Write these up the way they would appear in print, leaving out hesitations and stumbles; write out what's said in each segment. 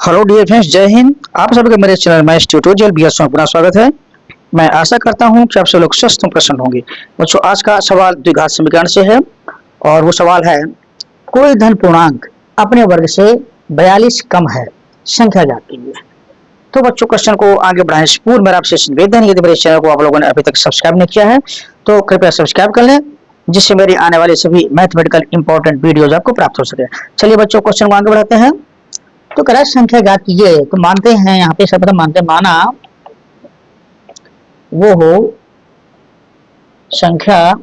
Hello dear friends, जय हिंद। आप सभी का मेरे चैनल मैथ्स ट्यूटोरियल बीएस में पुनः स्वागत है। मैं आशा करता हूं कि आप सब लोग स्वस्थ और प्रसन्न होंगे। बच्चों, आज का सवाल द्विघात समीकरण से है और वो सवाल है, कोई धन पूर्णांक अपने वर्ग से 42 कम है, संख्या ज्ञात कीजिए। तो बच्चों, क्वेश्चन को आगे बढ़ाने से पूर्व मेरा आपसे निवेदन है, यदि मेरे चैनल को आप लोगों ने अभी तक सब्सक्राइब नहीं किया है तो कृपया सब्सक्राइब कर लें, जिससे मेरी आने वाले सभी मैथमेटिकल इंपॉर्टेंट वीडियोज आपको प्राप्त हो सके। चलिए बच्चों, क्वेश्चन को आगे बढ़ाते हैं। तो कह रहा है संख्या ज्ञात कीजिए। तो मानते हैं यहाँ पे सर्वप्रथम मानते हैं, माना वो हो संख्या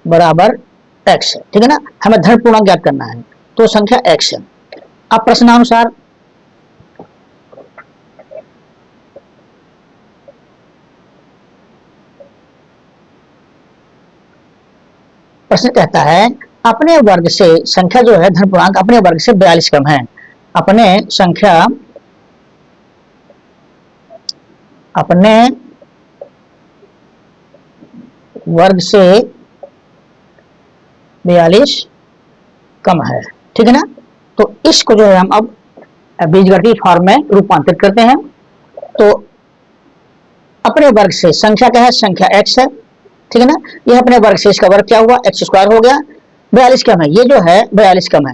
बराबर x है, ठीक है ना। हमें धन पूर्णांक ज्ञात करना है, तो संख्या x है। अब प्रश्नानुसार प्रश्न कहता है अपने वर्ग से संख्या जो है धन पूर्णांक अपने वर्ग से 42 कम है। अपने वर्ग से 42 कम है, ठीक है ना। तो इसको जो है हम अब बीजगणितीय फॉर्म में रूपांतरित करते हैं। तो अपने वर्ग से संख्या क्या है, संख्या x है, ठीक है ना। यह अपने वर्ग से इसका वर्ग क्या हुआ, x स्क्वायर हो गया। 42 कम है, ये जो है 42 कम है,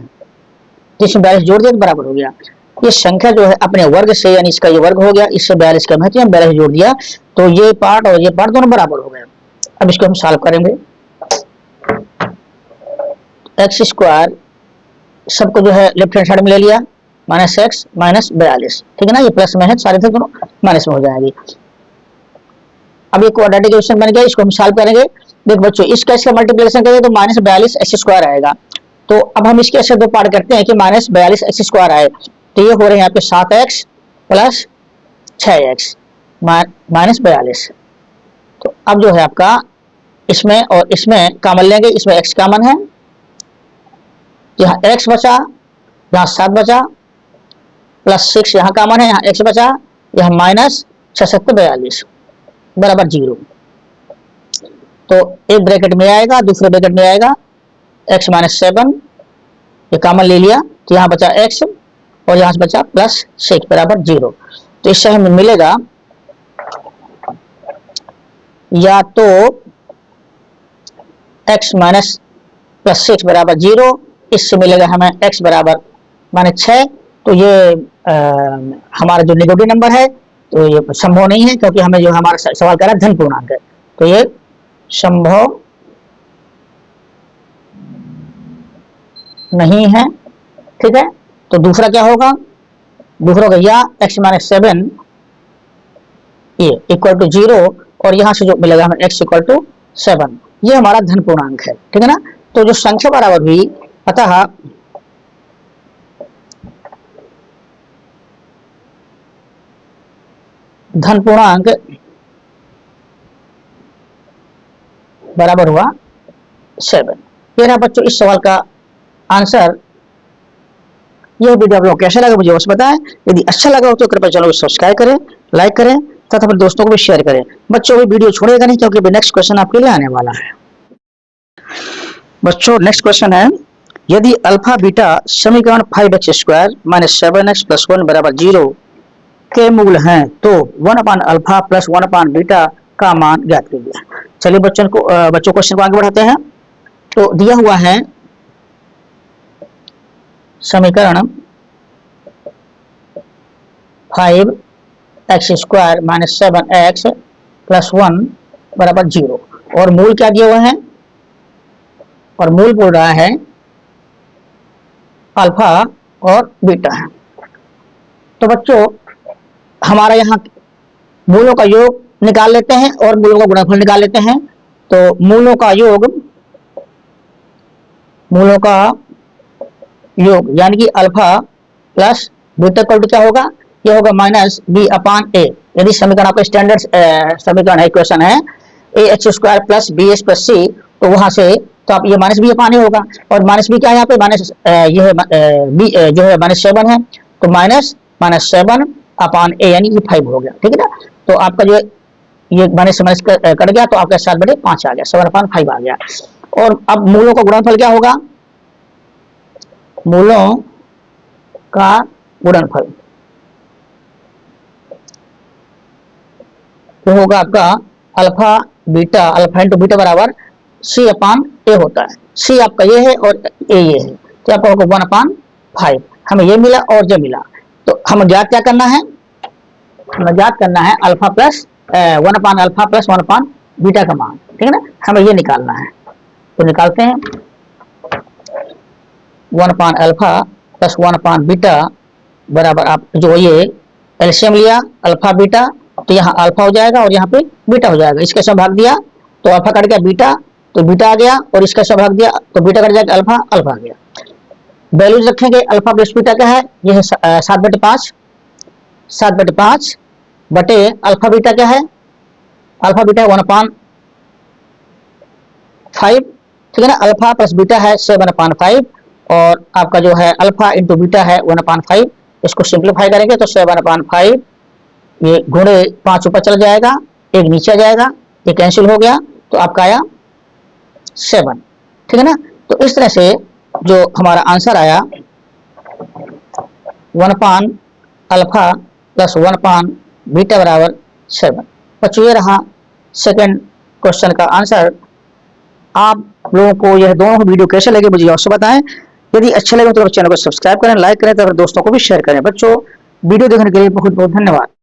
जिसमें 42 जोड़ दिया तो बराबर हो गया। ये संख्या जो है अपने वर्ग से, यानी इसका ये वर्ग हो गया, इससे 42 कम है तो हम 42 जोड़ दिया, तो ये पार्ट और ये पार्ट दोनों बराबर हो गए। अब इसको हम सॉल्व करेंगे। एक्स स्क्वायर सबको जो है लेफ्ट हैंड साइड में ले लिया, माइनस एक्स माइनस 42, ठीक है ना। ये प्लस में है, सारे थे दोनों माइनस में हो जाएगी। अब ये क्वाड्रेटिक इक्वेशन बन गया, इसको हम सॉल्व करेंगे। देखो बच्चों, इसका इसका मल्टीप्लिकेशन करेंगे तो माइनस 42 एक्स स्क्वायर आएगा। तो अब हम इसके ऐसे दो पार्ट करते हैं कि माइनस 42 एक्स स्क्वायर आए, तो ये हो रहे हैं यहाँ पे 7x प्लस 6x माइनस 42। तो अब जो है आपका इसमें और इसमें कॉमन लेंगे, इसमें x कॉमन है, यहाँ x बचा, यहाँ 7 बचा, प्लस 6 यहाँ कॉमन है, यहाँ x बचा, यहाँ माइनस 6 42 बराबर 0। तो एक ब्रैकेट में आएगा, दूसरे ब्रैकेट में आएगा x माइनस 7, ये कॉमन ले लिया तो यहाँ बचा x और यहाँ से बचा प्लस 6 बराबर 0। तो इससे हमें मिलेगा या तो x माइनस प्लस 6 बराबर 0, इससे मिलेगा हमें x बराबर माइनस 6। तो ये हमारा जो नेगेटिव नंबर है तो ये संभव नहीं है, क्योंकि हमें जो हमारा सवाल कर रहा है धन पूर्णांक है, तो ये संभव नहीं है, ठीक है। तो दूसरा क्या होगा, दूसरा होगा या x माइनस 7 ये इक्वल टू 0, और यहां से जो मिलेगा हमें x इक्वल टू 7, ये हमारा धन पूर्णांक है, ठीक है ना। तो जो संख्या बराबर हुई, अतः धन पूर्णांक बराबर हुआ 7। ये रहा बच्चों इस सवाल का आंसर। यह वीडियो आप लोगों को कैसा लगा मुझे अवश्य बताएं। यदि अच्छा लगा हो तो कृपया चैनल को सब्सक्राइब करें, लाइक करें तथा अपने दोस्तों को भी शेयर करें। बच्चों भी वीडियो छोड़ेगा नहीं, क्योंकि नेक्स्ट क्वेश्चन आपके लिए आने वाला है। बच्चों, नेक्स्ट क्वेश्चन है, यदि अल्फा बीटा समीकरण 5x square minus 7x plus 1 बराबर 0 के मूल हैं, तो 1 अल्फा प्लस 1 बीटा का मान ज्ञात कीजिए। चलिए बच्चों क्वेश्चन को आगे बढ़ाते हैं। तो दिया हुआ है समीकरण 5x square minus 7x plus 1 बराबर 0, और मूल क्या दिए हुए हैं, और मूल बोल रहा है अल्फा और बीटा है। तो बच्चों हमारा यहाँ मूलों का योग निकाल लेते हैं और मूलों का गुणनफल निकाल लेते हैं। तो मूलों का योग यानी कि अल्फा प्लस बीटा का क्या होगा, यह होगा माइनस बी अपान ए। यदि समीकरण आपका स्टैंडर्ड समीकरण है, इक्वेशन है a x square plus b x plus c, तो वहां से तो आप ये माइनस बी अपान ए होगा, और माइनस बी क्या है यहाँ पे, माइनस ये है बी जो है माइनस 7 है, तो माइनस 7 अपान ए यानी ये 5 हो गया, ठीक है ना। तो आपका जो ये माइनस से माइनस कट गया, तो आपका 7/5 आ गया, 7/5 आ गया। और अब मूलों का गुणनफल क्या होगा, मूलों का गुणनफल तो होगा आपका अल्फा इंटू बीटा बराबर सी अपान ए होता है। सी आपका ये है और ए ये है, तो आपका होगा 1/5। हमें ये मिला और ये मिला, तो हमें ज्ञात क्या करना है, हमें ज्ञात करना है अल्फा प्लस 1/अल्फा प्लस 1/ बीटा का मान, ठीक है ना। हमें ये निकालना है, तो निकालते हैं 1/अल्फा प्लस 1/ बीटा बराबर आप जो ये एलसीएम लिया अल्फा बीटा, तो यहाँ अल्फा हो जाएगा और यहाँ पे बीटा हो जाएगा। इसके साथ भाग दिया तो अल्फा कट गया बीटा, तो बीटा आ गया, और इसका साथ भाग दिया तो बीटा कट जाएगा अल्फा, अल्फा आ गया। वैल्यूज रखेंगे, अल्फा प्लस बीटा क्या है, ये है 7/5, 7/5 बटे अल्फा बीटा क्या है, अल्फा बीटा है 1/5, ठीक है ना। अल्फा प्लस बीटा है 7/5 और आपका जो है अल्फा इंटू बीटा है 1/5। इसको सिंप्लीफाई करेंगे तो 7/5 ये गुणे 5 ऊपर चला जाएगा, एक नीचे आ जाएगा, ये कैंसिल हो गया, तो आपका आया 7, ठीक है ना। तो इस तरह से जो हमारा आंसर आया 1/अल्फा प्लस 1/ बीटा बराबर 7। बच्चों ये रहा सेकंड क्वेश्चन का आंसर। आप लोगों को यह दोनों वीडियो कैसे लगे मुझे अवश्य बताएं। यदि अच्छे लगे तो चैनल को सब्सक्राइब करें, लाइक करें, तो दोस्तों को भी शेयर करें। बच्चों वीडियो देखने के लिए बहुत बहुत धन्यवाद।